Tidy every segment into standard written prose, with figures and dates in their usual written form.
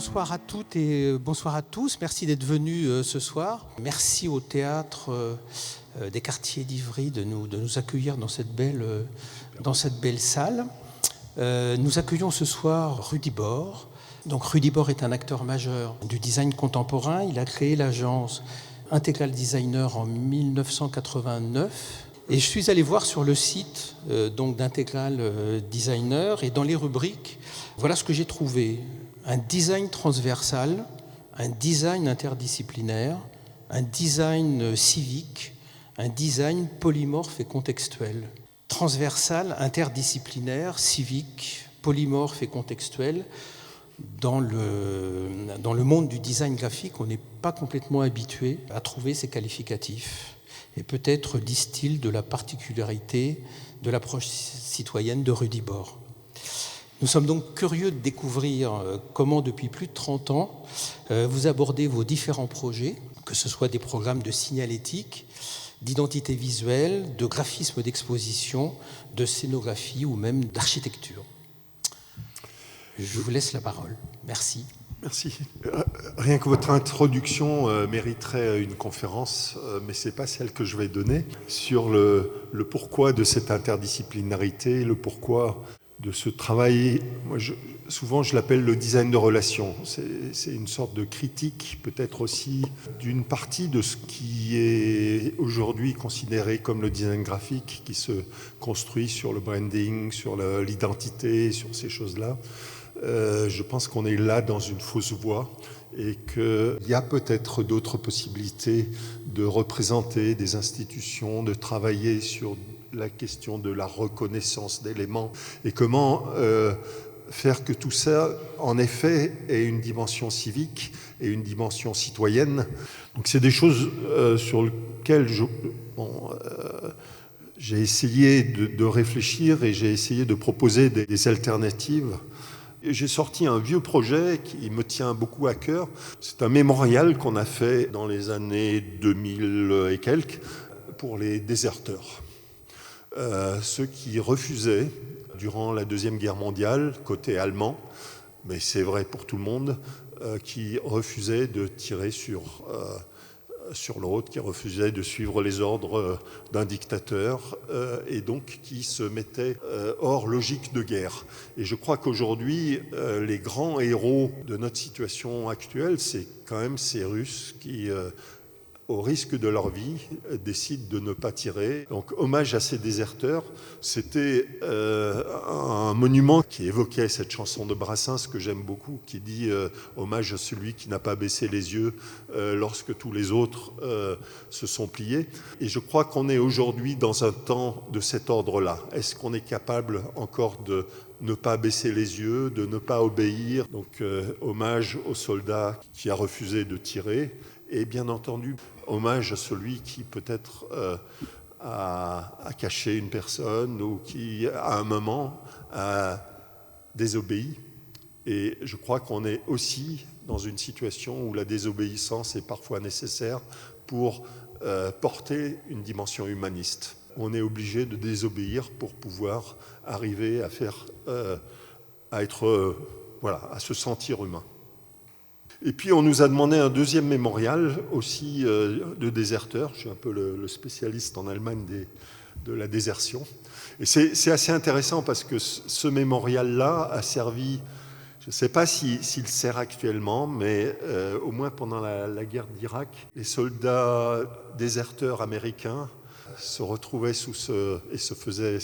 Bonsoir à toutes et bonsoir à tous. Merci d'être venus ce soir. Merci au théâtre des Quartiers d'Ivry de nous accueillir dans cette belle salle. Nous accueillons ce soir Rudy Bord. Donc Rudy Bord est un acteur majeur du design contemporain. Il a créé l'agence Integral Designer en 1989. Et je suis allé voir sur le site donc d'Integral Designer et dans les rubriques, voilà ce que j'ai trouvé. Un design transversal, un design interdisciplinaire, un design civique, un design polymorphe et contextuel. Transversal, interdisciplinaire, civique, polymorphe et contextuel. Dans le monde du design graphique, on n'est pas complètement habitué à trouver ces qualificatifs. Et peut-être disent-ils de la particularité de l'approche citoyenne de Rudy Bord. Nous sommes donc curieux de découvrir comment, depuis plus de 30 ans, vous abordez vos différents projets, que ce soit des programmes de signalétique, d'identité visuelle, de graphisme d'exposition, de scénographie ou même d'architecture. Je vous laisse la parole. Merci. Merci. Rien que votre introduction mériterait une conférence, mais ce n'est pas celle que je vais donner, sur le pourquoi de cette interdisciplinarité, le pourquoi de ce travail. Moi, souvent, je l'appelle le design de relation. C'est une sorte de critique, peut-être aussi, d'une partie de ce qui est aujourd'hui considéré comme le design graphique, qui se construit sur le branding, sur l'identité, sur ces choses-là. Je pense qu'on est là dans une fausse voie et qu'il y a peut-être d'autres possibilités de représenter des institutions, de travailler sur la question de la reconnaissance d'éléments et comment faire que tout ça, en effet, ait une dimension civique et une dimension citoyenne. Donc c'est des choses sur lesquelles j'ai essayé de réfléchir et j'ai essayé de proposer des alternatives. J'ai sorti un vieux projet qui me tient beaucoup à cœur. C'est un mémorial qu'on a fait dans les années 2000 et quelques pour les déserteurs. Ceux qui refusaient, durant la Deuxième Guerre mondiale, côté allemand, mais c'est vrai pour tout le monde, qui refusaient de tirer sur l'autre, qui refusaient de suivre les ordres d'un dictateur et donc qui se mettaient hors logique de guerre. Et je crois qu'aujourd'hui, les grands héros de notre situation actuelle, c'est quand même ces Russes qui, au risque de leur vie, décident de ne pas tirer. Donc, hommage à ces déserteurs, c'était un monument qui évoquait cette chanson de Brassens que j'aime beaucoup, qui dit hommage à celui qui n'a pas baissé les yeux lorsque tous les autres se sont pliés. Et je crois qu'on est aujourd'hui dans un temps de cet ordre-là. Est-ce qu'on est capable encore de ne pas baisser les yeux, de ne pas obéir? Donc, hommage au soldat qui a refusé de tirer. Et bien entendu, hommage à celui qui peut-être a caché une personne ou qui, à un moment, a désobéi. Et je crois qu'on est aussi dans une situation où la désobéissance est parfois nécessaire pour porter une dimension humaniste. On est obligé de désobéir pour pouvoir arriver à à se sentir humain. Et puis on nous a demandé un deuxième mémorial aussi de déserteurs. Je suis un peu le spécialiste en Allemagne de la désertion. Et c'est assez intéressant parce que ce mémorial-là a servi, je ne sais pas s'il sert actuellement, mais au moins pendant la guerre d'Irak, les soldats déserteurs américains se retrouvaient et se faisaient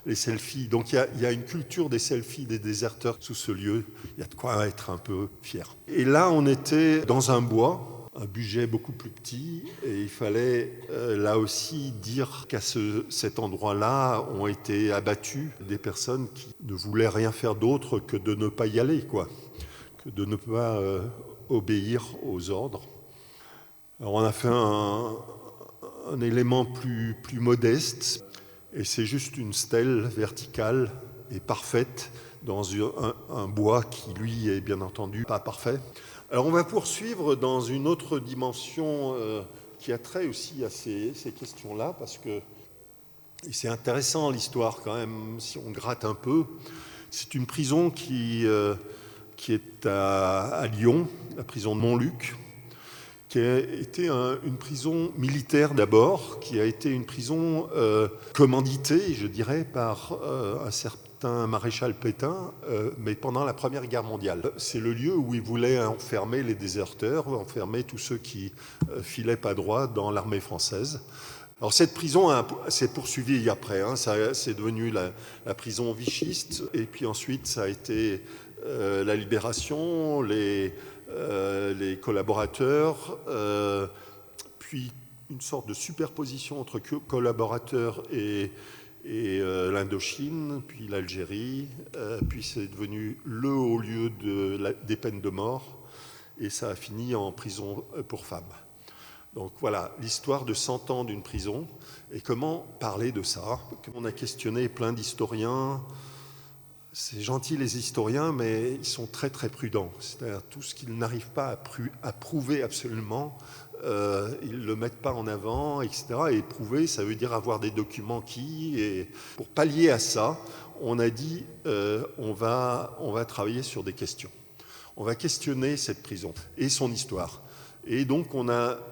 les selfies. Donc il y a une culture des selfies des déserteurs sous ce lieu. Il y a de quoi être un peu fier. Et là, on était dans un bois, un budget beaucoup plus petit, et il fallait là aussi dire qu'à cet endroit-là ont été abattues des personnes qui ne voulaient rien faire d'autre que de ne pas y aller, que de ne pas obéir aux ordres. Alors on a fait un élément plus modeste, et c'est juste une stèle verticale et parfaite dans un bois qui, lui, est bien entendu pas parfait. Alors on va poursuivre dans une autre dimension qui a trait aussi à ces questions-là, parce que, et c'est intéressant l'histoire quand même, si on gratte un peu, c'est une prison qui qui est à Lyon, la prison de Montluc, qui a été une prison militaire d'abord, qui a été une prison commanditée, je dirais, par un certain maréchal Pétain, mais pendant la Première Guerre mondiale. C'est le lieu où il voulait enfermer les déserteurs, enfermer tous ceux qui filaient pas droit dans l'armée française. Alors cette prison s'est poursuivie après, c'est devenu la prison vichiste, et puis ensuite ça a été la libération, les collaborateurs, puis une sorte de superposition entre collaborateurs et l'Indochine, puis l'Algérie, puis c'est devenu le haut lieu des peines de mort, et ça a fini en prison pour femmes. Donc voilà, l'histoire de 100 ans d'une prison, et comment parler de ça. On a questionné plein d'historiens. C'est gentil les historiens, mais ils sont très très prudents. C'est-à-dire tout ce qu'ils n'arrivent pas à prouver absolument, ils ne le mettent pas en avant, etc. Et prouver, ça veut dire avoir des documents et pour pallier à ça, on a dit on va travailler sur des questions. On va questionner cette prison et son histoire. Et donc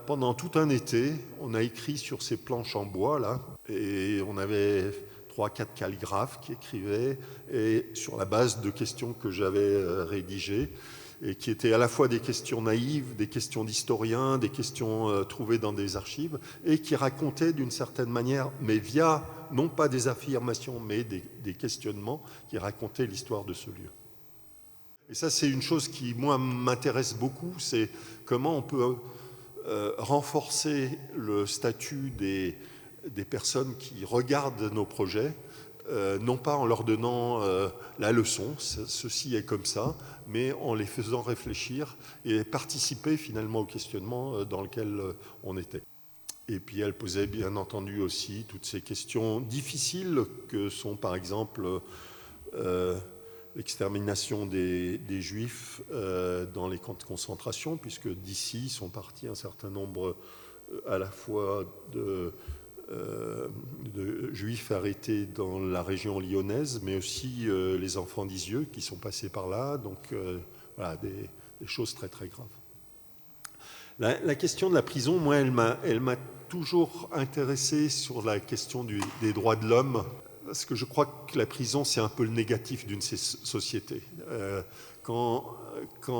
pendant tout un été, on a écrit sur ces planches en bois là, et on avait 3-4 calligraphes qui écrivaient, et sur la base de questions que j'avais rédigées, et qui étaient à la fois des questions naïves, des questions d'historiens, des questions trouvées dans des archives, et qui racontaient d'une certaine manière, mais via non pas des affirmations, mais des questionnements, qui racontaient l'histoire de ce lieu. Et ça, c'est une chose qui, moi, m'intéresse beaucoup, c'est comment on peut renforcer le statut des personnes qui regardent nos projets, non pas en leur donnant la leçon, ceci est comme ça, mais en les faisant réfléchir et participer finalement au questionnement dans lequel on était. Et puis elle posait bien entendu aussi toutes ces questions difficiles que sont par exemple l'extermination des Juifs dans les camps de concentration, puisque d'ici sont partis un certain nombre à la fois de Juifs arrêtés dans la région lyonnaise, mais aussi les enfants d'Isieux qui sont passés par là. Donc voilà, des choses très très graves. La question de la prison, moi, elle m'a toujours intéressé sur la question des droits de l'homme, parce que je crois que la prison, c'est un peu le négatif d'une société. Quand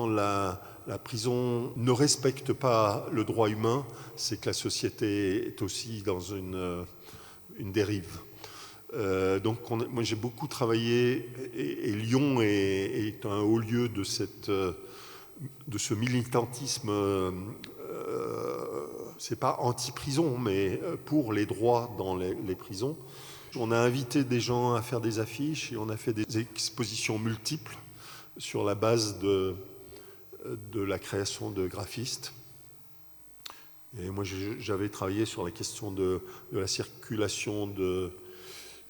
la prison ne respecte pas le droit humain, c'est que la société est aussi dans une dérive. Donc moi j'ai beaucoup travaillé, et Lyon est un haut lieu de ce militantisme, c'est pas anti-prison, mais pour les droits dans les prisons. On a invité des gens à faire des affiches et on a fait des expositions multiples sur la base de la création de graphistes. Et moi, j'avais travaillé sur la question de la circulation de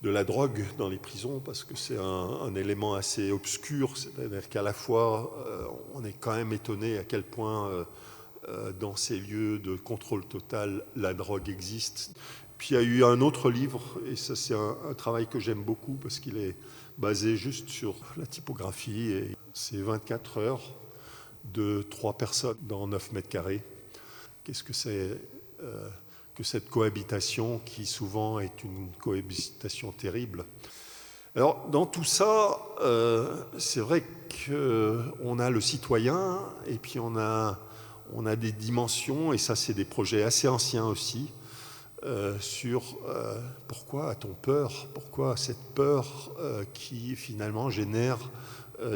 la drogue dans les prisons, parce que c'est un élément assez obscur, c'est-à-dire qu'à la fois, on est quand même étonné à quel point, dans ces lieux de contrôle total, la drogue existe. Puis il y a eu un autre livre, et ça c'est un travail que j'aime beaucoup, parce qu'il est basé juste sur la typographie, et c'est 24 heures de 3 personnes dans 9 mètres carrés. Qu'est-ce que c'est que cette cohabitation qui souvent est une cohabitation terrible. Alors dans tout ça, c'est vrai qu'on a le citoyen et puis on a des dimensions, et ça c'est des projets assez anciens aussi, sur pourquoi a-t-on peur, pourquoi cette peur qui finalement génère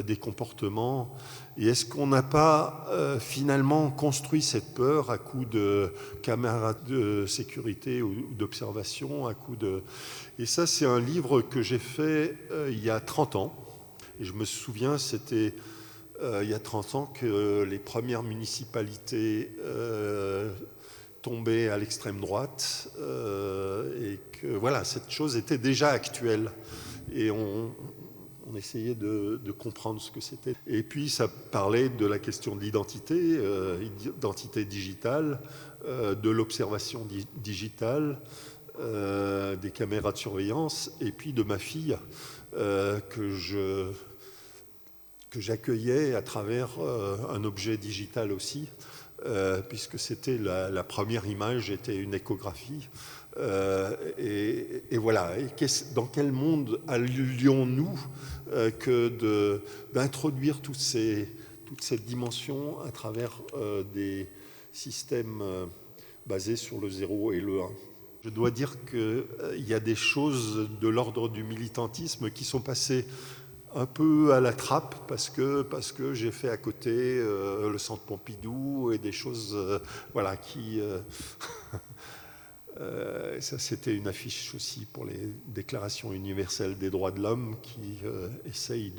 des comportements, et est-ce qu'on n'a pas finalement construit cette peur à coup de caméras de sécurité ou d'observation, à coup de... Et ça c'est un livre que j'ai fait il y a 30 ans, et je me souviens c'était il y a 30 ans que les premières municipalités tombaient à l'extrême droite, et que voilà, cette chose était déjà actuelle, et on essayait de comprendre ce que c'était. Et puis ça parlait de la question de l'identité, identité digitale, de l'observation digitale, des caméras de surveillance, et puis de ma fille que que j'accueillais à travers un objet digital aussi, puisque c'était la première image était une échographie. Et voilà. Et dans quel monde allions-nous que d'introduire toutes ces dimensions à travers des systèmes basés sur le 0 et le 1. Je dois dire qu'il y a des choses de l'ordre du militantisme qui sont passées un peu à la trappe parce que j'ai fait à côté le Centre Pompidou et des choses voilà, qui... ça, c'était une affiche aussi pour les déclarations universelles des droits de l'homme qui essayent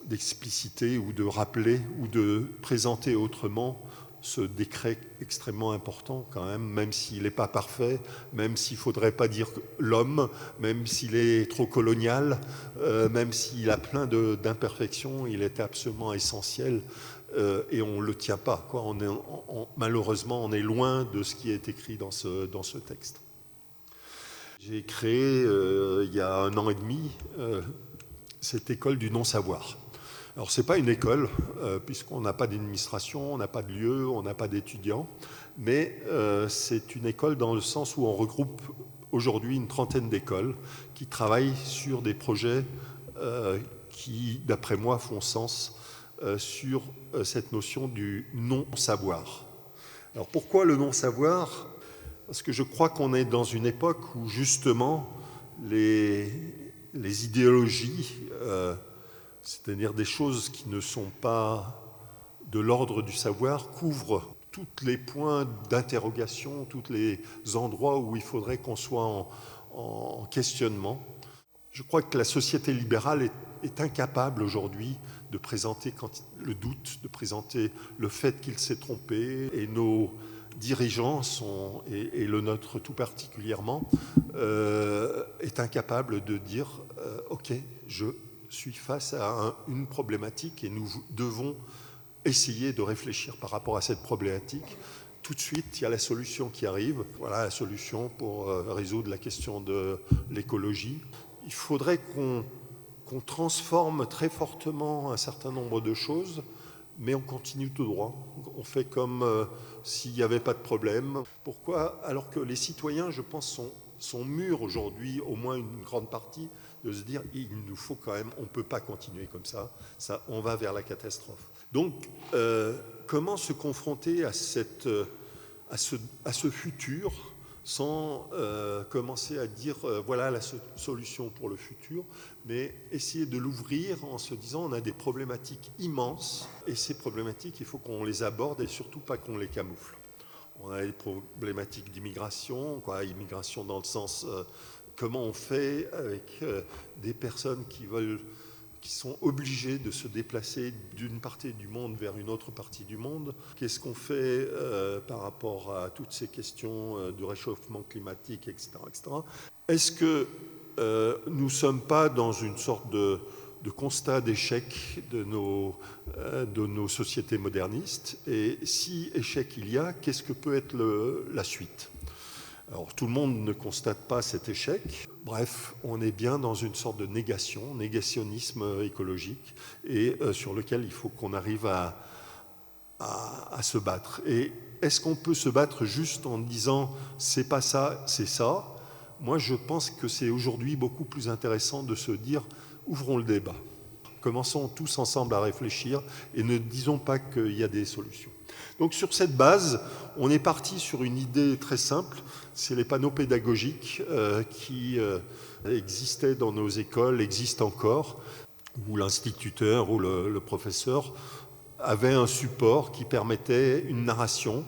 d'expliciter ou de rappeler ou de présenter autrement ce décret extrêmement important quand même s'il n'est pas parfait, même s'il ne faudrait pas dire l'homme, même s'il est trop colonial, même s'il a plein d'imperfections, il est absolument essentiel et on ne le tient pas. Quoi. Malheureusement, on est loin de ce qui est écrit dans ce texte. J'ai créé, il y a 1 an et demi, cette école du non-savoir. Alors, ce n'est pas une école, puisqu'on n'a pas d'administration, on n'a pas de lieu, on n'a pas d'étudiants, mais c'est une école dans le sens où on regroupe aujourd'hui une 30aine d'écoles qui travaillent sur des projets qui, d'après moi, font sens sur cette notion du non-savoir. Alors, pourquoi le non-savoir ? Parce que je crois qu'on est dans une époque où, justement, les idéologies... c'est-à-dire des choses qui ne sont pas de l'ordre du savoir, couvrent tous les points d'interrogation, tous les endroits où il faudrait qu'on soit en questionnement. Je crois que la société libérale est incapable aujourd'hui de présenter le doute, de présenter le fait qu'il s'est trompé, et nos dirigeants et le nôtre tout particulièrement, est incapable de dire « Ok, je suis face à une problématique et nous devons essayer de réfléchir par rapport à cette problématique. Tout de suite, il y a la solution qui arrive. Voilà la solution pour résoudre la question de l'écologie. Il faudrait qu'on transforme très fortement un certain nombre de choses, mais on continue tout droit. On fait comme s'il n'y avait pas de problème. Pourquoi ? Alors que les citoyens, je pense, sont mûrs aujourd'hui, au moins une grande partie, de se dire il nous faut quand même, on ne peut pas continuer comme ça, on va vers la catastrophe. Donc, comment se confronter à ce futur sans commencer à dire voilà la solution pour le futur, mais essayer de l'ouvrir en se disant on a des problématiques immenses et ces problématiques, il faut qu'on les aborde et surtout pas qu'on les camoufle. On a des problématiques d'immigration, immigration dans le sens... comment on fait avec des personnes qui sont obligées de se déplacer d'une partie du monde vers une autre partie du monde. Qu'est-ce qu'on fait par rapport à toutes ces questions de réchauffement climatique, etc. etc. Est-ce que nous ne sommes pas dans une sorte de constat d'échec de nos sociétés modernistes ? Et si échec il y a, qu'est-ce que peut être la suite ? Alors, tout le monde ne constate pas cet échec. Bref, on est bien dans une sorte de négationnisme écologique, et sur lequel il faut qu'on arrive à se battre. Et est-ce qu'on peut se battre juste en disant « c'est pas ça, c'est ça » ? Moi, je pense que c'est aujourd'hui beaucoup plus intéressant de se dire « ouvrons le débat ». Commençons tous ensemble à réfléchir et ne disons pas qu'il y a des solutions. Donc sur cette base, on est parti sur une idée très simple, c'est les panneaux pédagogiques qui existaient dans nos écoles, existent encore, où l'instituteur ou le professeur avait un support qui permettait une narration.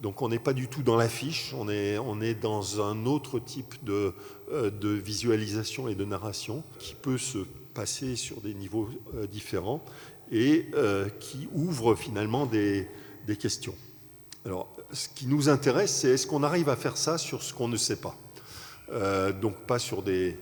Donc on n'est pas du tout dans l'affiche, on est dans un autre type de visualisation et de narration qui peut se passer sur des niveaux différents et qui ouvre finalement des questions. Alors, ce qui nous intéresse, c'est est-ce qu'on arrive à faire ça sur ce qu'on ne sait pas. Donc pas sur des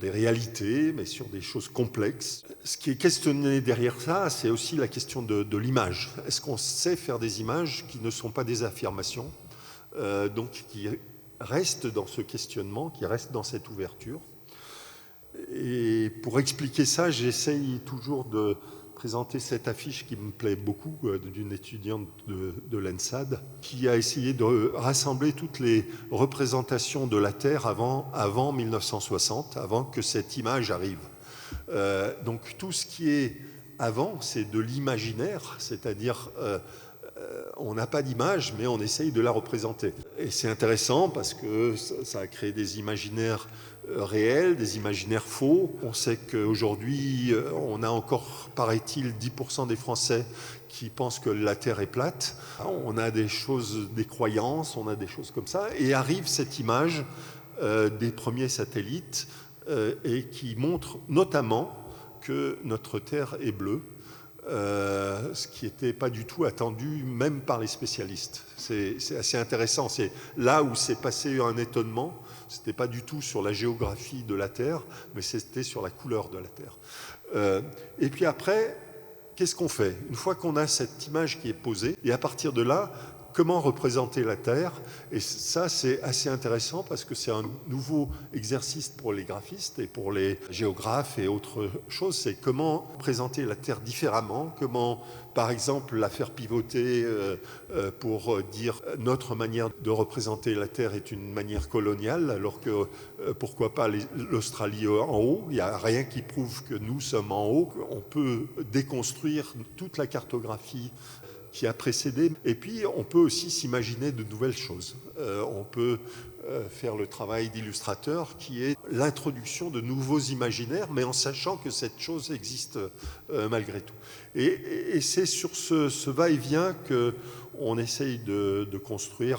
réalités, mais sur des choses complexes. Ce qui est questionné derrière ça, c'est aussi la question de l'image. Est-ce qu'on sait faire des images qui ne sont pas des affirmations, donc qui restent dans ce questionnement, qui restent dans cette ouverture ? Et pour expliquer ça, j'essaye toujours de présenter cette affiche qui me plaît beaucoup, d'une étudiante de l'ENSAD, qui a essayé de rassembler toutes les représentations de la Terre avant 1960, avant que cette image arrive. Donc tout ce qui est avant, c'est de l'imaginaire, c'est-à-dire on n'a pas d'image, mais on essaye de la représenter. Et c'est intéressant parce que ça a créé des imaginaires réels, des imaginaires faux. On sait qu'aujourd'hui, on a encore, paraît-il, 10% des Français qui pensent que la Terre est plate. On a des choses, des croyances, on a des choses comme ça. Et arrive cette image des premiers satellites et qui montre notamment que notre Terre est bleue. Ce qui n'était pas du tout attendu, même par les spécialistes. C'est assez intéressant. C'est là où s'est passé un étonnement. Ce n'était pas du tout sur la géographie de la Terre, mais c'était sur la couleur de la Terre. Et puis après, qu'est-ce qu'on fait? Une fois qu'on a cette image qui est posée, et à partir de là, comment représenter la Terre? Et ça, c'est assez intéressant parce que c'est un nouveau exercice pour les graphistes et pour les géographes et autres choses. C'est comment présenter la Terre différemment, comment, par exemple, la faire pivoter pour dire notre manière de représenter la Terre est une manière coloniale, alors que pourquoi pas l'Australie en haut? Il n'y a rien qui prouve que nous sommes en haut. On peut déconstruire toute la cartographie qui a précédé. Et puis, on peut aussi s'imaginer de nouvelles choses. On peut faire le travail d'illustrateur qui est l'introduction de nouveaux imaginaires, mais en sachant que cette chose existe malgré tout. Et c'est sur ce va-et-vient qu'on essaye de construire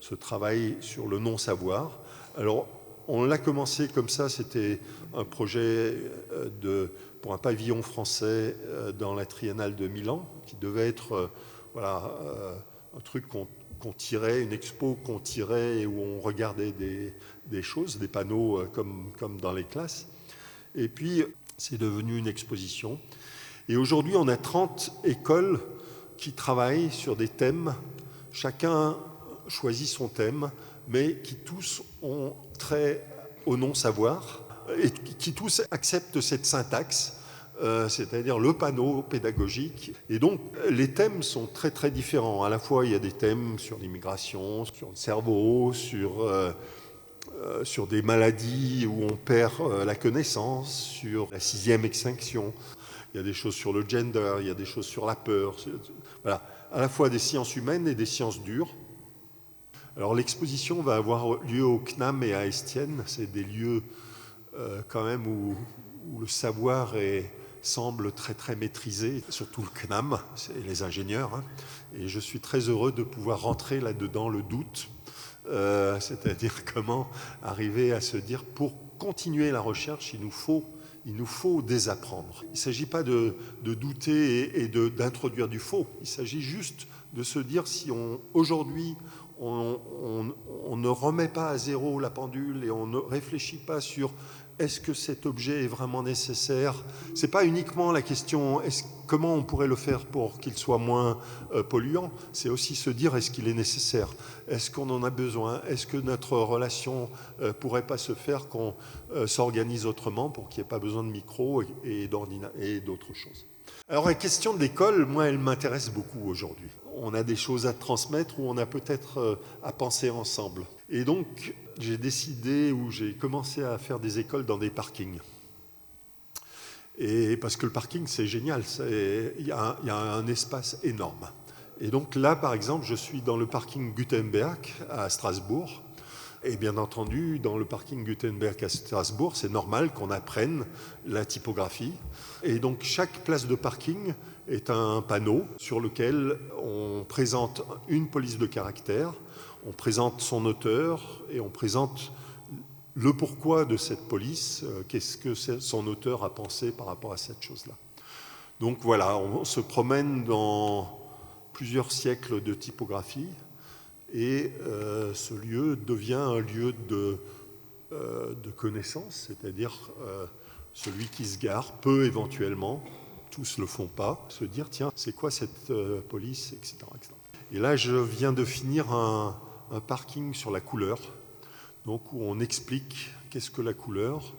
ce travail sur le non-savoir. Alors, on l'a commencé comme ça, c'était un projet pour un pavillon français dans la Triennale de Milan, qui devait être un truc qu'on tirait, une expo qu'on tirait et où on regardait des choses, des panneaux comme dans les classes. Et puis, c'est devenu une exposition. Et aujourd'hui, on a 30 écoles qui travaillent sur des thèmes. Chacun choisit son thème, mais qui tous ont trait au non-savoir et qui tous acceptent cette syntaxe. C'est-à-dire le panneau pédagogique. Et donc, les thèmes sont très, très différents. À la fois, il y a des thèmes sur l'immigration, sur le cerveau, sur des maladies où on perd la connaissance, sur la 6e extinction. Il y a des choses sur le gender, il y a des choses sur la peur. Voilà. À la fois des sciences humaines et des sciences dures. Alors, l'exposition va avoir lieu au CNAM et à Estienne. C'est des lieux quand même où le savoir semble très très maîtrisé, surtout le CNAM, c'est les ingénieurs, hein. Et je suis très heureux de pouvoir rentrer là-dedans le doute, c'est-à-dire comment arriver à se dire pour continuer la recherche, il nous faut désapprendre. Il ne s'agit pas de douter et d'introduire du faux, il s'agit juste de se dire si aujourd'hui on ne remet pas à zéro la pendule et on ne réfléchit pas sur est-ce que cet objet est vraiment nécessaire? Ce n'est pas uniquement la question comment on pourrait le faire pour qu'il soit moins polluant, c'est aussi se dire est-ce qu'il est nécessaire? Est-ce qu'on en a besoin? Est-ce que notre relation ne pourrait pas se faire qu'on s'organise autrement pour qu'il n'y ait pas besoin de micro et d'autres choses? Alors la question de l'école, moi, elle m'intéresse beaucoup aujourd'hui. On a des choses à transmettre ou on a peut-être à penser ensemble. Et donc, j'ai décidé ou j'ai commencé à faire des écoles dans des parkings. Et parce que le parking, c'est génial, il y a un espace énorme. Et donc là, par exemple, je suis dans le parking Gutenberg à Strasbourg. Et bien entendu, dans le parking Gutenberg à Strasbourg, c'est normal qu'on apprenne la typographie. Et donc chaque place de parking est un panneau sur lequel on présente une police de caractère, on présente son auteur et on présente le pourquoi de cette police, qu'est-ce que son auteur a pensé par rapport à cette chose-là. Donc voilà, on se promène dans plusieurs siècles de typographie et ce lieu devient un lieu de connaissance, c'est-à-dire celui qui se gare peut éventuellement, tous ne le font pas, se dire tiens, c'est quoi cette police, etc., etc. Et là, je viens de finir un parking sur la couleur, donc où on explique qu'est-ce que la couleur,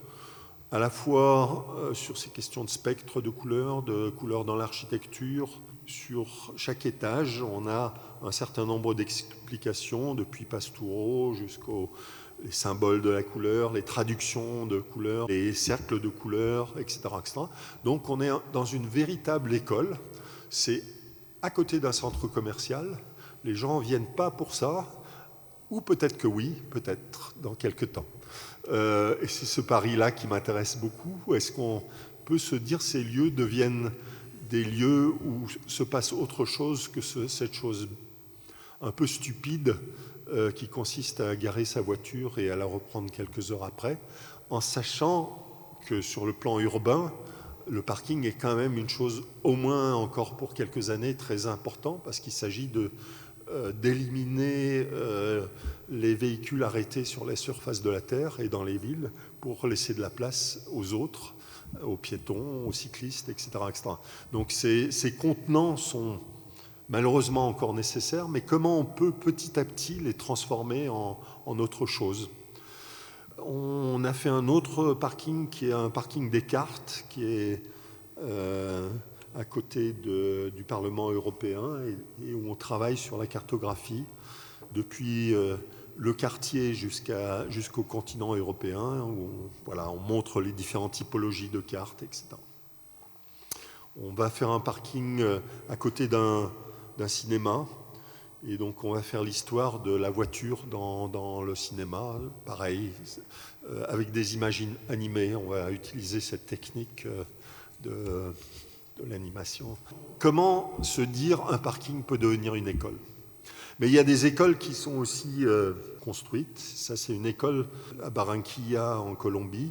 à la fois sur ces questions de spectre de couleurs dans l'architecture. Sur chaque étage, on a un certain nombre d'explications, depuis Pastoureau jusqu'aux les symboles de la couleur, les traductions de couleurs, les cercles de couleurs, etc., etc. Donc on est dans une véritable école. C'est à côté d'un centre commercial. Les gens ne viennent pas pour ça, ou peut-être que oui, peut-être dans quelques temps. Et c'est ce pari-là qui m'intéresse beaucoup. Est-ce qu'on peut se dire que ces lieux deviennent des lieux où se passe autre chose que cette chose un peu stupide qui consiste à garer sa voiture et à la reprendre quelques heures après, en sachant que sur le plan urbain, le parking est quand même une chose, au moins encore pour quelques années, très important, parce qu'il s'agit d'éliminer les véhicules arrêtés sur la surface de la Terre et dans les villes pour laisser de la place aux autres, aux piétons, aux cyclistes, etc., etc. Donc ces contenants sont malheureusement encore nécessaires, mais comment on peut petit à petit les transformer en autre chose? On a fait un autre parking qui est un parking Descartes, qui est à côté du Parlement européen et où on travaille sur la cartographie depuis le quartier jusqu'au continent européen, où on montre les différentes typologies de cartes, etc. On va faire un parking à côté d'un cinéma, et donc on va faire l'histoire de la voiture dans le cinéma, pareil, avec des images animées. On va utiliser cette technique de l'animation. Comment se dire un parking peut devenir une école? Mais il y a des écoles qui sont aussi construites. Ça, c'est une école à Barranquilla, en Colombie,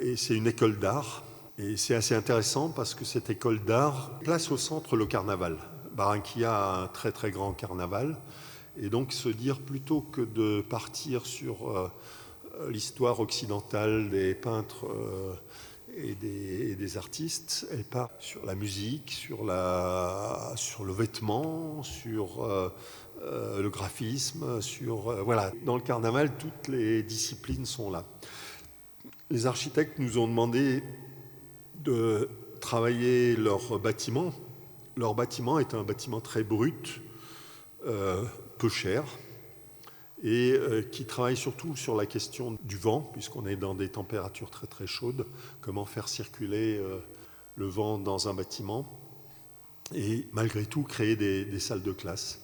et c'est une école d'art. Et c'est assez intéressant parce que cette école d'art place au centre le carnaval. Barranquilla a un très très grand carnaval. Et donc se dire, plutôt que de partir sur l'histoire occidentale des peintres et des artistes, elle part sur la musique, sur le vêtement, sur le graphisme, voilà. Dans le carnaval, toutes les disciplines sont là. Les architectes nous ont demandé de travailler leur bâtiment. Leur bâtiment est un bâtiment très brut, peu cher, et qui travaille surtout sur la question du vent, puisqu'on est dans des températures très très chaudes, comment faire circuler le vent dans un bâtiment, et malgré tout créer des salles de classe.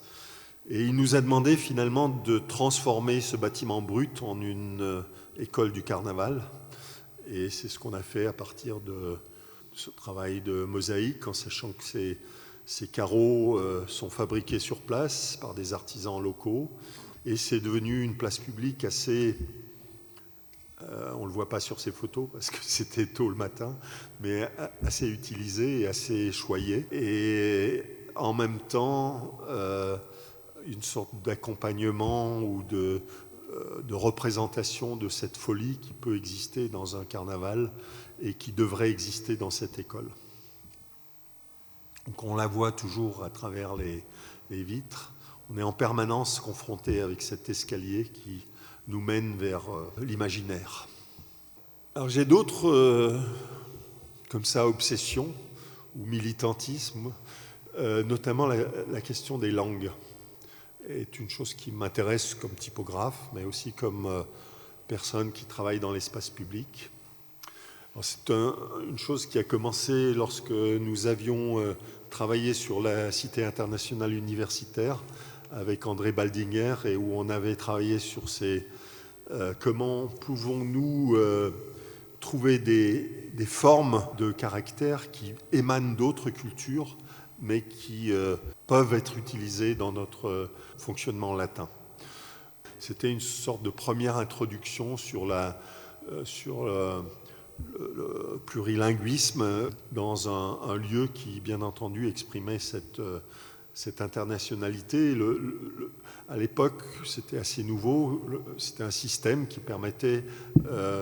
Et il nous a demandé finalement de transformer ce bâtiment brut en une école du carnaval, et c'est ce qu'on a fait à partir de ce travail de mosaïque, en sachant que ces carreaux sont fabriqués sur place par des artisans locaux, et c'est devenu une place publique assez... on ne le voit pas sur ces photos parce que c'était tôt le matin, mais assez utilisée et assez choyée. Et en même temps, une sorte d'accompagnement ou de représentation de cette folie qui peut exister dans un carnaval et qui devrait exister dans cette école. Donc on la voit toujours à travers les vitres. On est en permanence confronté avec cet escalier qui nous mène vers l'imaginaire. Alors j'ai d'autres, comme ça, obsessions ou militantisme, notamment la question des langues est une chose qui m'intéresse comme typographe, mais aussi comme personne qui travaille dans l'espace public. C'est une chose qui a commencé lorsque nous avions travaillé sur la Cité internationale universitaire avec André Baldinger, et où on avait travaillé sur comment pouvons-nous trouver des formes de caractères qui émanent d'autres cultures, mais qui peuvent être utilisées dans notre fonctionnement latin. C'était une sorte de première introduction sur le plurilinguisme dans un lieu qui, bien entendu, exprimait cette internationalité. À l'époque, c'était assez nouveau. C'était un système qui permettait,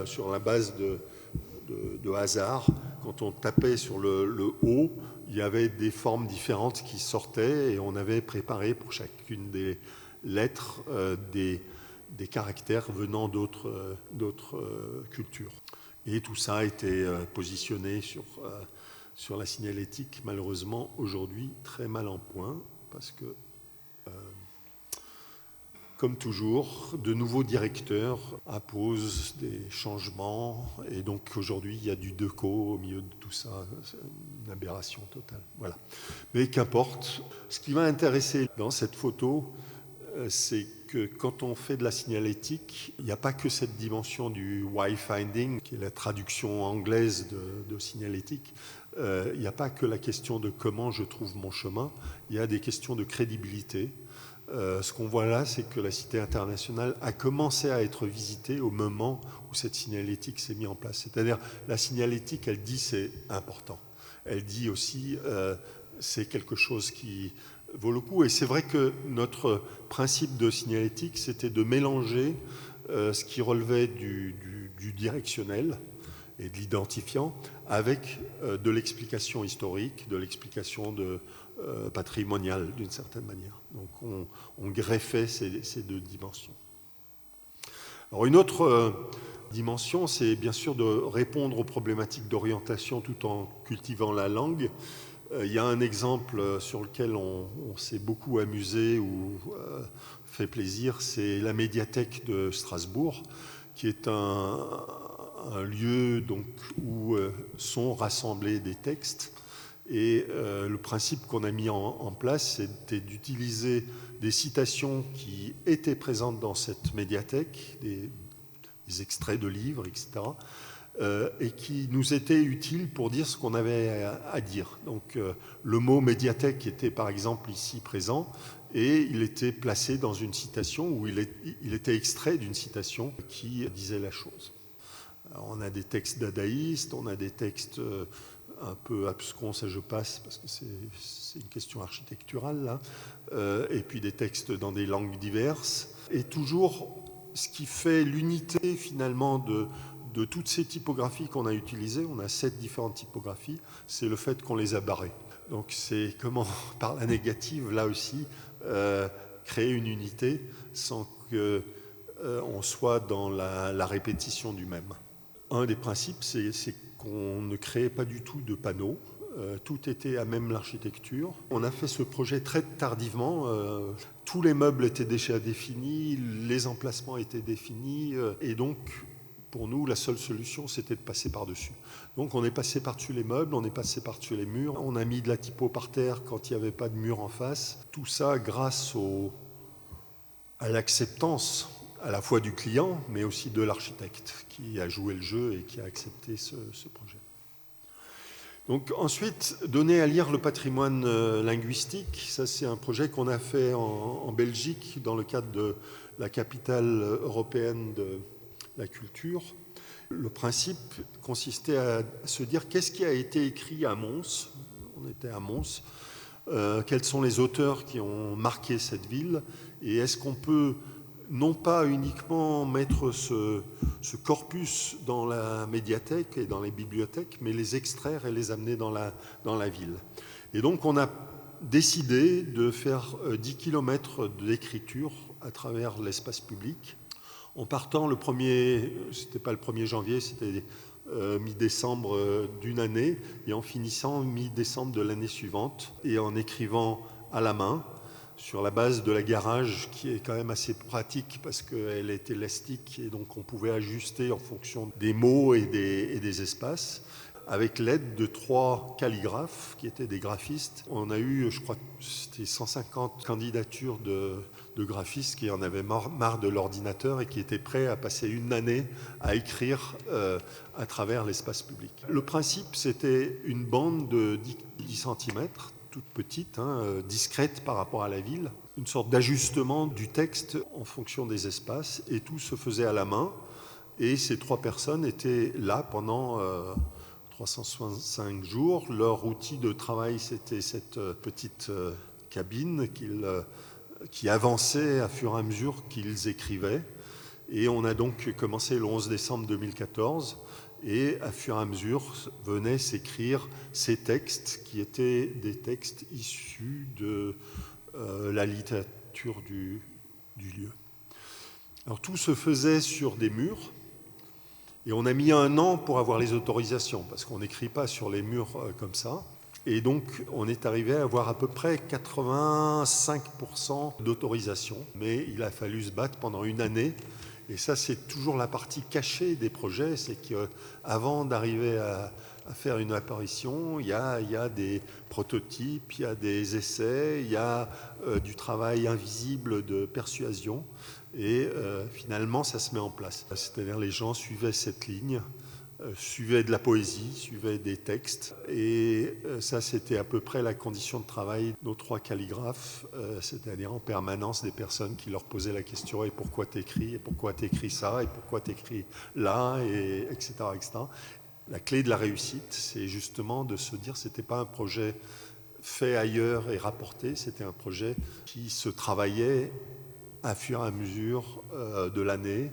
sur la base de hasard, quand on tapait sur le haut, il y avait des formes différentes qui sortaient, et on avait préparé pour chacune des lettres des caractères venant d'autres cultures. Et tout ça a été positionné sur la signalétique, malheureusement, aujourd'hui, très mal en point, parce que, comme toujours, de nouveaux directeurs imposent des changements, et donc aujourd'hui, il y a du Decaux au milieu de tout ça, c'est une aberration totale. Voilà. Mais qu'importe, ce qui m'a intéressé dans cette photo, c'est que quand on fait de la signalétique, il n'y a pas que cette dimension du wayfinding, qui est la traduction anglaise de signalétique. Il n'y a pas que la question de comment je trouve mon chemin, il y a des questions de crédibilité. Ce qu'on voit là, c'est que la Cité internationale a commencé à être visitée au moment où cette signalétique s'est mise en place. C'est-à-dire, la signalétique, elle dit c'est important. Elle dit aussi c'est quelque chose qui vaut le coup. Et c'est vrai que notre principe de signalétique, c'était de mélanger ce qui relevait du directionnel et de l'identifiant avec de l'explication historique, de l'explication patrimoniale d'une certaine manière. Donc on greffait ces deux dimensions. Alors une autre dimension, c'est bien sûr de répondre aux problématiques d'orientation tout en cultivant la langue. Il y a un exemple sur lequel on s'est beaucoup amusé ou fait plaisir, c'est la médiathèque de Strasbourg, qui est un lieu donc, où sont rassemblés des textes. Et le principe qu'on a mis en place, c'était d'utiliser des citations qui étaient présentes dans cette médiathèque, des extraits de livres, etc., et qui nous étaient utiles pour dire ce qu'on avait à dire. Donc le mot médiathèque était par exemple ici présent, et il était placé dans une citation, où il était extrait d'une citation qui disait la chose. Alors, on a des textes dadaïstes, on a des textes un peu abscons, ça je passe parce que c'est une question architecturale là, et puis des textes dans des langues diverses. Et toujours, ce qui fait l'unité finalement de toutes ces typographies qu'on a utilisées, on a 7 différentes typographies, c'est le fait qu'on les a barrées. Donc c'est comment, par la négative, là aussi, créer une unité sans qu'on soit dans la répétition du même. Un des principes, c'est qu'on ne créait pas du tout de panneaux. Tout était à même l'architecture. On a fait ce projet très tardivement. Tous les meubles étaient déjà définis, les emplacements étaient définis, et donc pour nous, la seule solution, c'était de passer par-dessus. Donc on est passé par-dessus les meubles, on est passé par-dessus les murs, on a mis de la typo par terre quand il n'y avait pas de mur en face. Tout ça grâce à l'acceptance à la fois du client, mais aussi de l'architecte qui a joué le jeu et qui a accepté ce projet. Donc ensuite, donner à lire le patrimoine linguistique, ça c'est un projet qu'on a fait en Belgique dans le cadre de la capitale européenne de la culture. Le principe consistait à se dire qu'est-ce qui a été écrit à Mons, on était à Mons, quels sont les auteurs qui ont marqué cette ville, et est-ce qu'on peut non pas uniquement mettre ce corpus dans la médiathèque et dans les bibliothèques, mais les extraire et les amener dans la ville. Et donc on a décidé de faire 10 km d'écriture à travers l'espace public, en partant c'était pas le 1er janvier, c'était mi-décembre d'une année, et en finissant mi-décembre de l'année suivante, et en écrivant à la main, sur la base de la garage qui est quand même assez pratique parce qu'elle est élastique et donc on pouvait ajuster en fonction des mots et des espaces. Avec l'aide de 3 calligraphes qui étaient des graphistes. On a eu, je crois, c'était 150 candidatures de graphistes qui en avaient marre de l'ordinateur et qui étaient prêts à passer une année à écrire à travers l'espace public. Le principe, c'était une bande de 10 cm, toute petite, discrète par rapport à la ville, une sorte d'ajustement du texte en fonction des espaces, et tout se faisait à la main, et ces 3 personnes étaient là pendant 365 jours. Leur outil de travail, c'était cette petite cabine qui avançait à fur et à mesure qu'ils écrivaient, et on a donc commencé le 11 décembre 2014, et à fur et à mesure venaient s'écrire ces textes qui étaient des textes issus de la littérature du lieu. Alors tout se faisait sur des murs, Et on a mis 1 an pour avoir les autorisations, parce qu'on n'écrit pas sur les murs comme ça. Et donc, on est arrivé à avoir à peu près 85% d'autorisation. Mais il a fallu se battre pendant 1 année. Et ça, c'est toujours la partie cachée des projets. C'est qu'avant d'arriver à faire une apparition, il y a des prototypes, il y a des essais, il y a du travail invisible de persuasion. Et finalement, ça se met en place. C'est-à-dire les gens suivaient cette ligne, suivaient de la poésie, suivaient des textes. Et ça, c'était à peu près la condition de travail de nos 3 calligraphes, c'est-à-dire en permanence des personnes qui leur posaient la question « Et pourquoi t'écris ? Et pourquoi t'écris ça ? Et pourquoi t'écris là ?» et etc., etc. La clé de la réussite, c'est justement de se dire que ce n'était pas un projet fait ailleurs et rapporté, c'était un projet qui se travaillait à fur et à mesure de l'année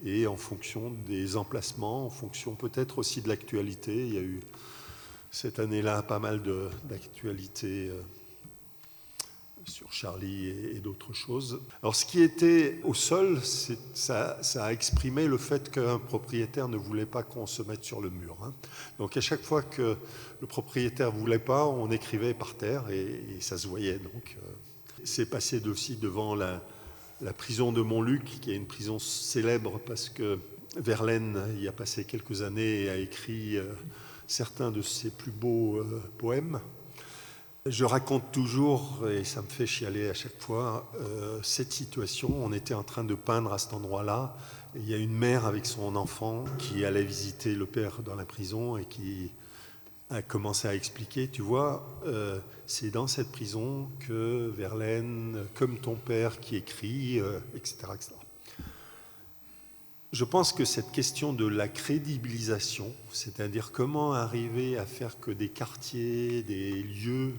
et en fonction des emplacements, en fonction peut-être aussi de l'actualité. Il y a eu cette année-là pas mal d'actualités sur Charlie et d'autres choses. Alors ce qui était au sol, ça a exprimé le fait qu'un propriétaire ne voulait pas qu'on se mette sur le mur. Donc à chaque fois que le propriétaire ne voulait pas, on écrivait par terre et ça se voyait. Donc c'est passé aussi devant la prison de Montluc, qui est une prison célèbre parce que Verlaine y a passé quelques années et a écrit certains de ses plus beaux poèmes. Je raconte toujours, et ça me fait chialer à chaque fois, cette situation. On était en train de peindre à cet endroit-là, et il y a une mère avec son enfant qui allait visiter le père dans la prison et qui a commencé à expliquer, tu vois, c'est dans cette prison que Verlaine, comme ton père qui écrit, etc., etc. Je pense que cette question de la crédibilisation, c'est-à-dire comment arriver à faire que des quartiers, des lieux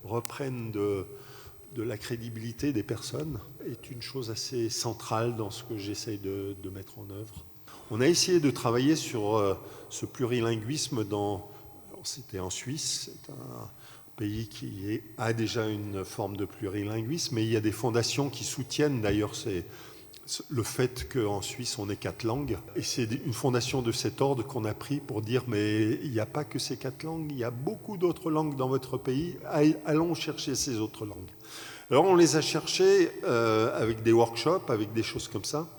reprennent de la crédibilité des personnes, est une chose assez centrale dans ce que j'essaye de mettre en œuvre. On a essayé de travailler sur ce plurilinguisme c'était en Suisse, c'est un pays qui a déjà une forme de plurilinguisme, mais il y a des fondations qui soutiennent d'ailleurs le fait qu'en Suisse on ait 4 langues. Et c'est une fondation de cet ordre qu'on a pris pour dire mais il n'y a pas que ces 4 langues, il y a beaucoup d'autres langues dans votre pays, allons chercher ces autres langues. Alors on les a cherchées avec des workshops, avec des choses comme ça.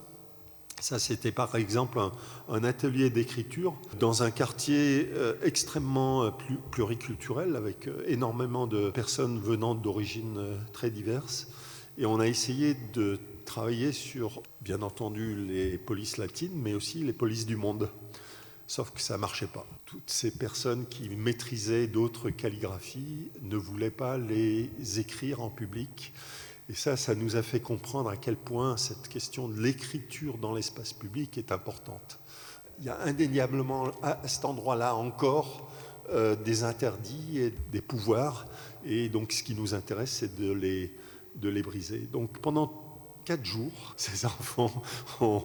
Ça, c'était par exemple un atelier d'écriture dans un quartier extrêmement pluriculturel, avec énormément de personnes venant d'origines très diverses. Et on a essayé de travailler sur, bien entendu, les polices latines, mais aussi les polices du monde. Sauf que ça ne marchait pas. Toutes ces personnes qui maîtrisaient d'autres calligraphies ne voulaient pas les écrire en public. Et ça nous a fait comprendre à quel point cette question de l'écriture dans l'espace public est importante. Il y a indéniablement à cet endroit-là encore des interdits et des pouvoirs. Et donc ce qui nous intéresse, c'est de les briser. Donc pendant 4 jours, ces enfants ont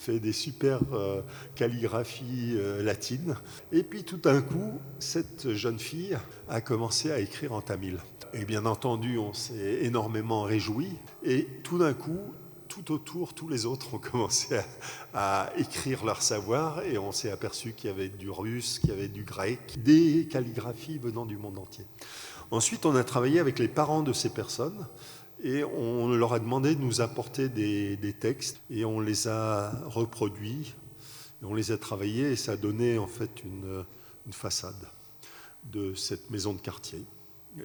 fait des super calligraphies latines. Et puis tout d'un coup, cette jeune fille a commencé à écrire en tamil. Et bien entendu, on s'est énormément réjouis. Et tout d'un coup, tout autour, tous les autres ont commencé à écrire leur savoir. Et on s'est aperçu qu'il y avait du russe, qu'il y avait du grec, des calligraphies venant du monde entier. Ensuite, on a travaillé avec les parents de ces personnes. Et on leur a demandé de nous apporter des textes. Et on les a reproduits. Et on les a travaillés. Et ça a donné en fait une façade de cette maison de quartier.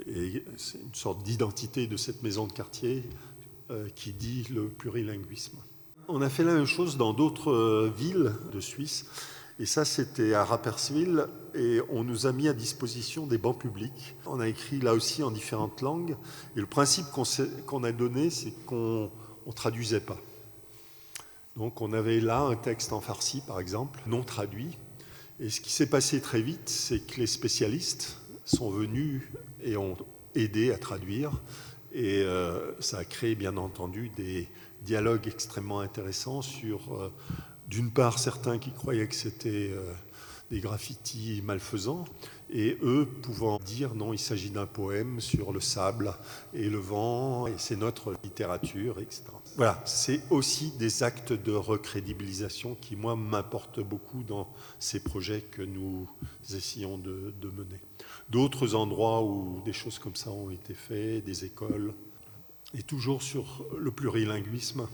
Et c'est une sorte d'identité de cette maison de quartier qui dit le plurilinguisme. On a fait la même chose dans d'autres villes de Suisse. Et ça, c'était à Rapperswil. Et on nous a mis à disposition des bancs publics. On a écrit là aussi en différentes langues. Et le principe qu'on a donné, c'est qu'on ne traduisait pas. Donc on avait là un texte en farsi, par exemple, non traduit. Et ce qui s'est passé très vite, c'est que les spécialistes sont venus et ont aidé à traduire. Et ça a créé, bien entendu, des dialogues extrêmement intéressants sur, d'une part, certains qui croyaient que c'était des graffitis malfaisants, Et eux pouvant dire non, il s'agit d'un poème sur le sable et le vent, et c'est notre littérature, etc. Voilà, c'est aussi des actes de recrédibilisation qui, moi, m'importent beaucoup dans ces projets que nous essayons de mener. D'autres endroits où des choses comme ça ont été faites, des écoles, et toujours sur le plurilinguisme.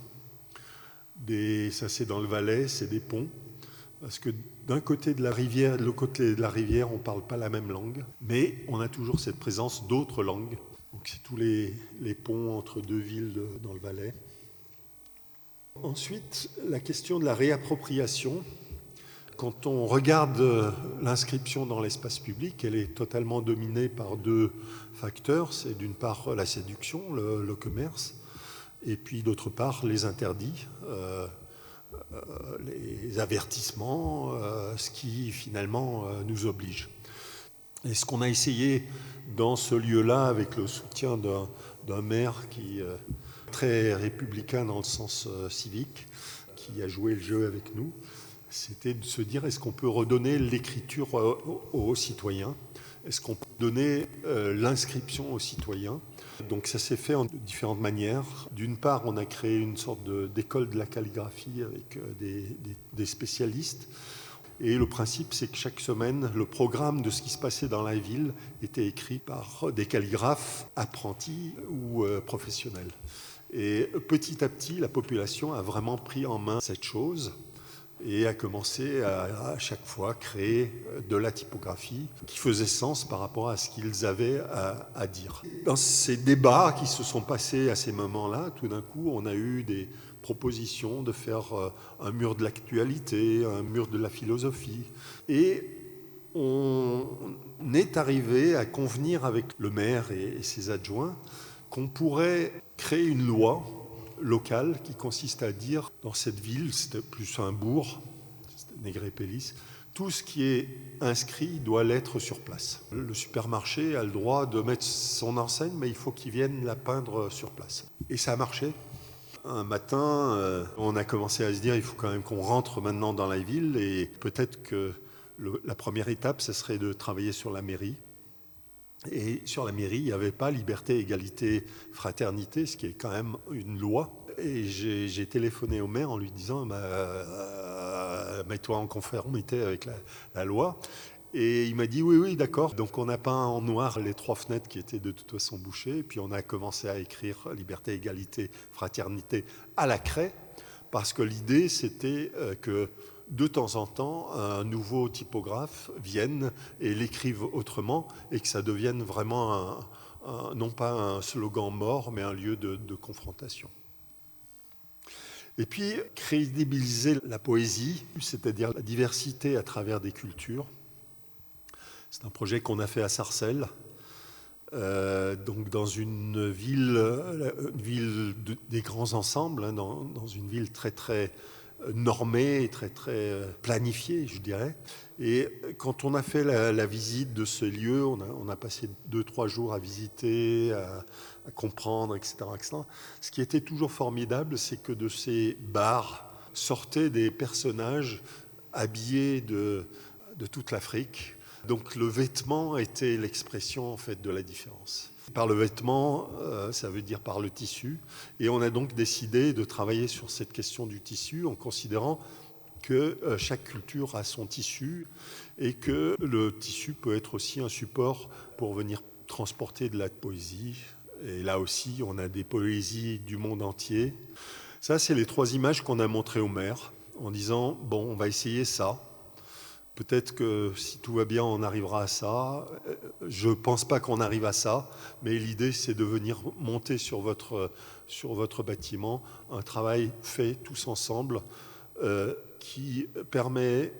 Ça, c'est dans le Valais, c'est des ponts. Parce que d'un côté de la rivière, de l'autre côté de la rivière, on ne parle pas la même langue, mais on a toujours cette présence d'autres langues. Donc c'est tous les ponts entre deux villes dans le Valais. Ensuite, la question de la réappropriation. Quand on regarde l'inscription dans l'espace public, elle est totalement dominée par deux facteurs. C'est d'une part la séduction, le commerce, et puis d'autre part les interdits. Les avertissements, ce qui finalement nous oblige. Et ce qu'on a essayé dans ce lieu-là, avec le soutien d'un maire qui est très républicain dans le sens civique, qui a joué le jeu avec nous, c'était de se dire, est-ce qu'on peut redonner l'écriture aux citoyens? Est-ce qu'on peut donner l'inscription aux citoyens? Donc ça s'est fait en différentes manières. D'une part, on a créé une sorte d'école de la calligraphie avec des spécialistes. Et le principe, c'est que chaque semaine, le programme de ce qui se passait dans la ville était écrit par des calligraphes apprentis ou professionnels. Et petit à petit, la population a vraiment pris en main cette chose et a commencé à chaque fois créer de la typographie qui faisait sens par rapport à ce qu'ils avaient à dire. Dans ces débats qui se sont passés à ces moments-là, tout d'un coup, on a eu des propositions de faire un mur de l'actualité, un mur de la philosophie. Et on est arrivé à convenir avec le maire et ses adjoints qu'on pourrait créer une loi locale qui consiste à dire, dans cette ville, c'était plus un bourg, c'était Nègrepelisse, tout ce qui est inscrit doit l'être sur place. Le supermarché a le droit de mettre son enseigne, mais il faut qu'il vienne la peindre sur place. Et ça a marché. Un matin, on a commencé à se dire, il faut quand même qu'on rentre maintenant dans la ville, et peut-être que la première étape, ce serait de travailler sur la mairie. Et sur la mairie, il n'y avait pas liberté, égalité, fraternité, ce qui est quand même une loi. Et j'ai téléphoné au maire en lui disant mets-toi en conformité avec la loi. Et il m'a dit oui, d'accord. Donc on a peint en noir les 3 fenêtres qui étaient de toute façon bouchées. Et puis on a commencé à écrire liberté, égalité, fraternité à la craie. Parce que l'idée, c'était que de temps en temps, un nouveau typographe vienne et l'écrive autrement et que ça devienne vraiment non pas un slogan mort, mais un lieu de confrontation. Et puis, crédibiliser la poésie, c'est-à-dire la diversité à travers des cultures. C'est un projet qu'on a fait à Sarcelles, donc dans une ville des grands ensembles, hein, dans une ville très très normée, très très planifiée, je dirais. Et quand on a fait la visite de ce lieu, on a passé 2-3 jours à visiter, à comprendre, etc., etc. Ce qui était toujours formidable, c'est que de ces bars sortaient des personnages habillés de toute l'Afrique. Donc le vêtement était l'expression en fait de la différence. Par le vêtement, ça veut dire par le tissu. Et on a donc décidé de travailler sur cette question du tissu en considérant que chaque culture a son tissu et que le tissu peut être aussi un support pour venir transporter de la poésie. Et là aussi, on a des poésies du monde entier. Ça, c'est les 3 images qu'on a montrées au maire en disant, bon, on va essayer ça. Peut-être que si tout va bien, on arrivera à ça. Je ne pense pas qu'on arrive à ça, mais l'idée, c'est de venir monter sur votre bâtiment un travail fait tous ensemble qui permet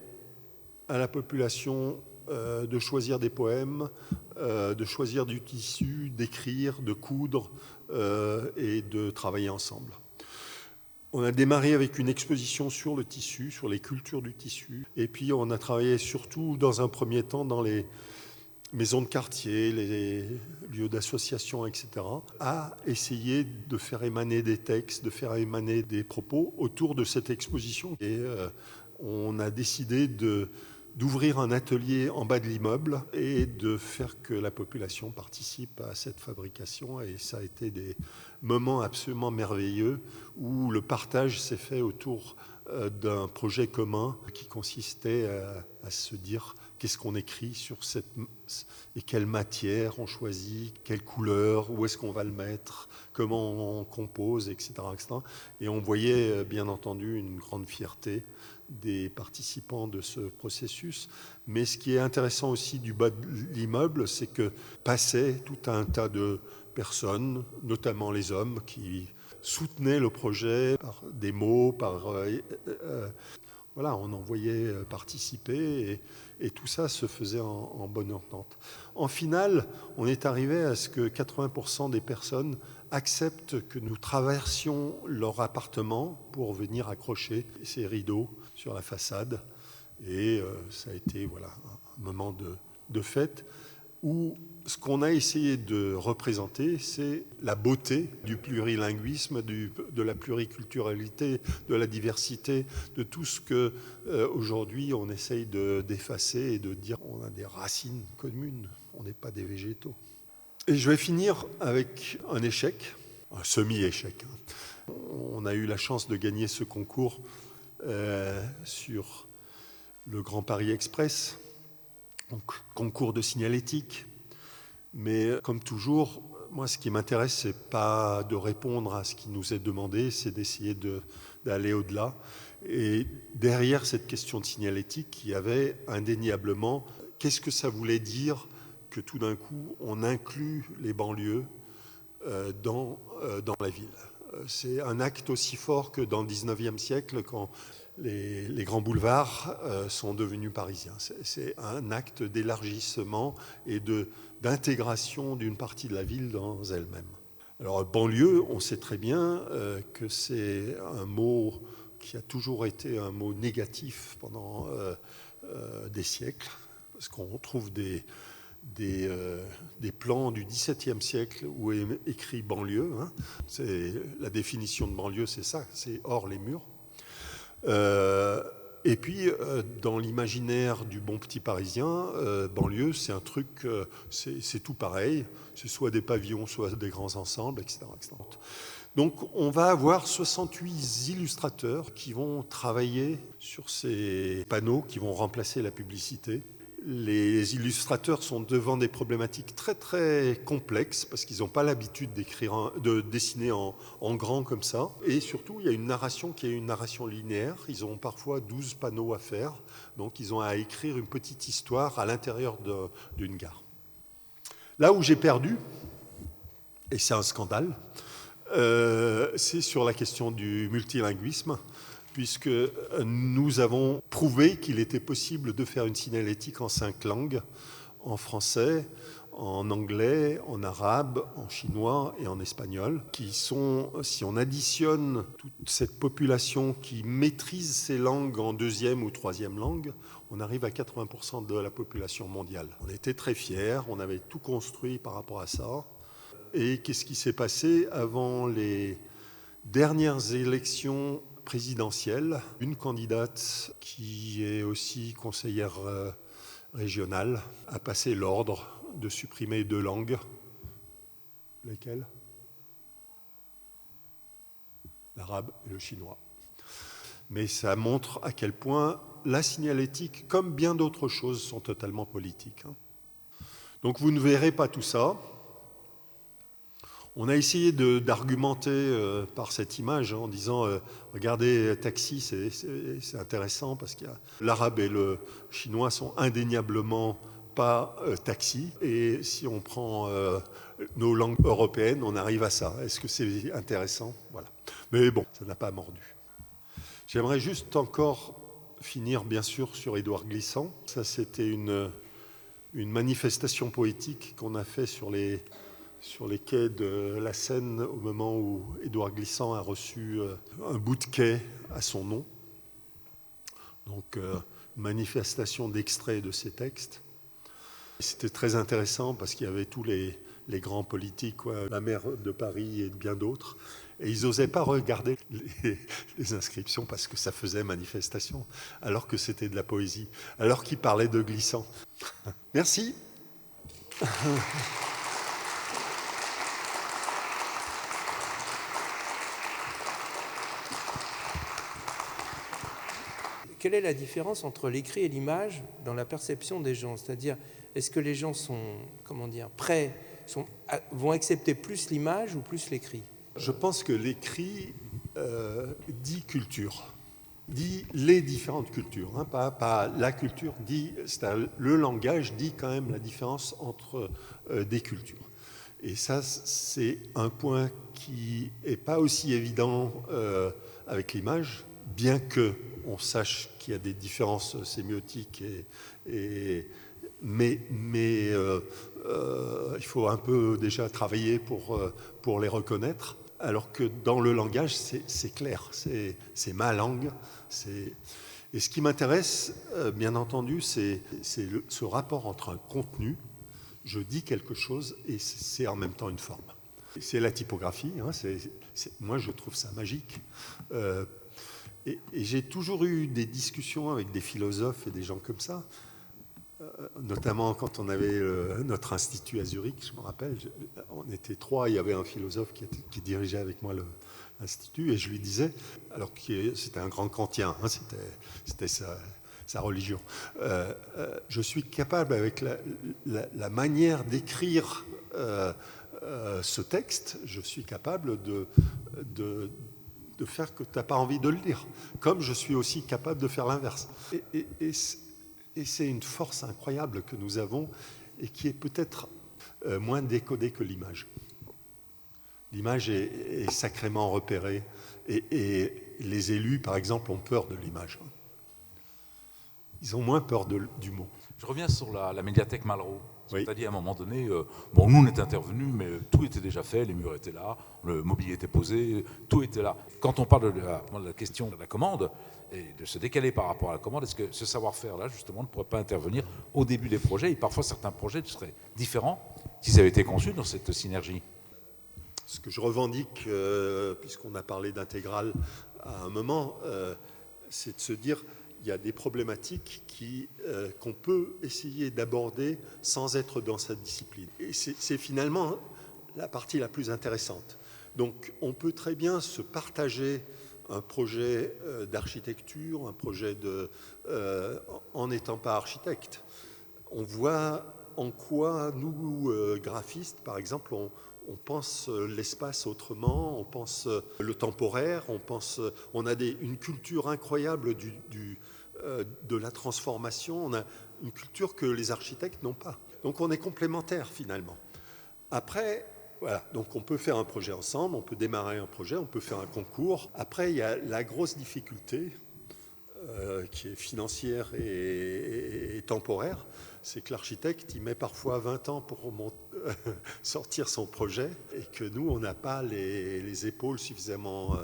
à la population de choisir des poèmes, de choisir du tissu, d'écrire, de coudre et de travailler ensemble. On a démarré avec une exposition sur le tissu, sur les cultures du tissu. Et puis on a travaillé surtout dans un premier temps dans les maisons de quartier, les lieux d'association, etc., à essayer de faire émaner des textes, de faire émaner des propos autour de cette exposition. Et on a décidé de d'ouvrir un atelier en bas de l'immeuble et de faire que la population participe à cette fabrication. Et ça a été des moments absolument merveilleux où le partage s'est fait autour d'un projet commun qui consistait à se dire qu'est-ce qu'on écrit sur cette et quelle matière on choisit, quelle couleur, où est-ce qu'on va le mettre, comment on compose, etc., etc. Et on voyait bien entendu une grande fierté des participants de ce processus. Mais ce qui est intéressant aussi du bas de l'immeuble, c'est que passait tout un tas de personnes, notamment les hommes, qui soutenaient le projet par des mots, voilà, on en voyait participer et tout ça se faisait en bonne entente. En finale, on est arrivé à ce que 80% des personnes acceptent que nous traversions leur appartement pour venir accrocher ces rideaux sur la façade. Et ça a été voilà, un moment de fête où ce qu'on a essayé de représenter, c'est la beauté du plurilinguisme, de la pluriculturalité, de la diversité, de tout ce que aujourd'hui on essaye d'effacer et de dire on a des racines communes, on n'est pas des végétaux. Et je vais finir avec un échec, un semi-échec. On a eu la chance de gagner ce concours sur le Grand Paris Express, donc concours de signalétique. Mais comme toujours, moi ce qui m'intéresse, c'est pas de répondre à ce qui nous est demandé, c'est d'essayer d'aller au-delà. Et derrière cette question de signalétique, il y avait indéniablement qu'est-ce que ça voulait dire que tout d'un coup on inclut les banlieues dans la ville. C'est un acte aussi fort que dans le 19e siècle, quand les grands boulevards sont devenus parisiens. C'est un acte d'élargissement et d'intégration d'une partie de la ville dans elle-même. Alors, banlieue, on sait très bien que c'est un mot qui a toujours été un mot négatif pendant des siècles, parce qu'on trouve des plans du XVIIe siècle où est écrit banlieue. Hein. La définition de banlieue, c'est ça, c'est hors les murs. Et puis, dans l'imaginaire du bon petit parisien, banlieue, c'est un truc, c'est tout pareil. C'est soit des pavillons, soit des grands ensembles, etc., etc. Donc, on va avoir 68 illustrateurs qui vont travailler sur ces panneaux, qui vont remplacer la publicité. Les illustrateurs sont devant des problématiques très très complexes parce qu'ils n'ont pas l'habitude de dessiner en grand comme ça. Et surtout, il y a une narration qui est une narration linéaire. Ils ont parfois 12 panneaux à faire, donc ils ont à écrire une petite histoire à l'intérieur d'une gare. Là où j'ai perdu, et c'est un scandale, c'est sur la question du multilinguisme, puisque nous avons prouvé qu'il était possible de faire une signalétique en 5 langues, en français, en anglais, en arabe, en chinois et en espagnol, qui sont, si on additionne toute cette population qui maîtrise ces langues en 2e ou 3e langue, on arrive à 80% de la population mondiale. On était très fiers, on avait tout construit par rapport à ça. Et qu'est-ce qui s'est passé avant les dernières élections présidentielle, une candidate qui est aussi conseillère régionale a passé l'ordre de supprimer 2 langues. Lesquelles ? L'arabe et le chinois. Mais ça montre à quel point la signalétique, comme bien d'autres choses, sont totalement politiques. Donc vous ne verrez pas tout ça. On a essayé d'argumenter par cette image en disant regardez, taxi, c'est intéressant parce que l'arabe et le chinois sont indéniablement pas taxi. Et si on prend nos langues européennes, on arrive à ça. Est-ce que c'est intéressant ? Voilà. Mais bon, ça n'a pas mordu. J'aimerais juste encore finir, bien sûr, sur Édouard Glissant. Ça, c'était une manifestation poétique qu'on a fait sur les quais de la Seine au moment où Édouard Glissant a reçu un bout de quai à son nom. Donc, manifestation d'extraits de ses textes. C'était très intéressant parce qu'il y avait tous les grands politiques, quoi, la maire de Paris et bien d'autres. Et ils n'osaient pas regarder les inscriptions parce que ça faisait manifestation, alors que c'était de la poésie, alors qu'ils parlaient de glissant. Merci. Quelle est la différence entre l'écrit et l'image dans la perception des gens? C'est-à-dire, est-ce que les gens sont, prêts, vont accepter plus l'image ou plus l'écrit? Je pense que l'écrit dit culture, dit les différentes cultures, hein, pas la culture, le langage dit quand même la différence entre des cultures. Et ça, c'est un point qui n'est pas aussi évident avec l'image, bien qu'on sache qu'il y a des différences sémiotiques, mais il faut un peu déjà travailler pour les reconnaître, alors que dans le langage, c'est clair, c'est ma langue. Et ce qui m'intéresse, bien entendu, c'est ce rapport entre un contenu, je dis quelque chose, et c'est en même temps une forme. C'est la typographie, hein, moi je trouve ça magique. Et j'ai toujours eu des discussions avec des philosophes et des gens comme ça, notamment quand on avait notre institut à Zurich, je me rappelle, on était 3, il y avait un philosophe qui dirigeait avec moi l'institut, et je lui disais, alors que c'était un grand kantien, hein, c'était sa religion, je suis capable avec la manière d'écrire ce texte, je suis capable de faire que tu n'as pas envie de le lire, comme je suis aussi capable de faire l'inverse. Et c'est une force incroyable que nous avons et qui est peut-être moins décodée que l'image. L'image est sacrément repérée et les élus, par exemple, ont peur de l'image. Ils ont moins peur du mot. Je reviens sur la médiathèque Malraux. Oui. C'est-à-dire, à un moment donné, nous, on est intervenus, mais tout était déjà fait, les murs étaient là, le mobilier était posé, tout était là. Quand on parle de la question de la commande, et de se décaler par rapport à la commande, est-ce que ce savoir-faire-là, justement, ne pourrait pas intervenir au début des projets? Et parfois, certains projets seraient différents s'ils avaient été conçus dans cette synergie. Ce que je revendique, puisqu'on a parlé d'intégrale à un moment, c'est de se dire il y a des problématiques qu'on peut essayer d'aborder sans être dans cette discipline. Et c'est finalement la partie la plus intéressante. Donc on peut très bien se partager un projet d'architecture, un projet en n'étant pas architecte. On voit en quoi nous, graphistes, par exemple, on pense l'espace autrement, on pense le temporaire, on a une culture incroyable de la transformation, on a une culture que les architectes n'ont pas. Donc on est complémentaires finalement. Après, voilà, donc on peut faire un projet ensemble, on peut démarrer un projet, on peut faire un concours. Après, il y a la grosse difficulté qui est financière et temporaire, c'est que l'architecte, il met parfois 20 ans pour sortir son projet et que nous, on n'a pas les épaules suffisamment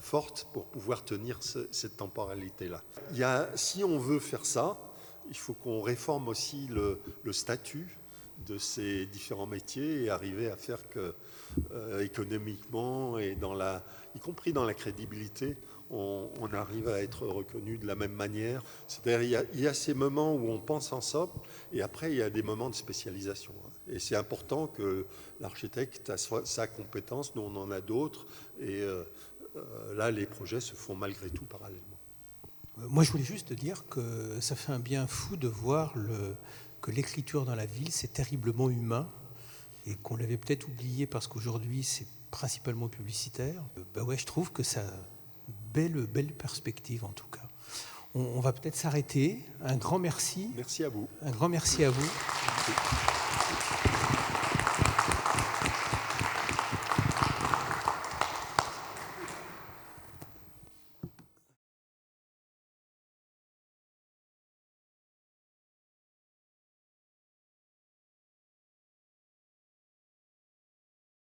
fortes pour pouvoir tenir cette temporalité-là. Si on veut faire ça, il faut qu'on réforme aussi le statut de ces différents métiers et arriver à faire que économiquement et y compris dans la crédibilité, on arrive à être reconnu de la même manière. C'est-à-dire il y a ces moments où on pense ensemble et après il y a des moments de spécialisation. Et c'est important que l'architecte a sa compétence, nous on en a d'autres et là les projets se font malgré tout parallèlement. Moi je voulais juste te dire que ça fait un bien fou de voir que l'écriture dans la ville c'est terriblement humain et qu'on l'avait peut-être oublié parce qu'aujourd'hui c'est principalement publicitaire. Ouais, je trouve que ça belle perspective en tout cas. On va peut-être s'arrêter. Un grand merci. Merci à vous. Un grand merci à vous. Merci.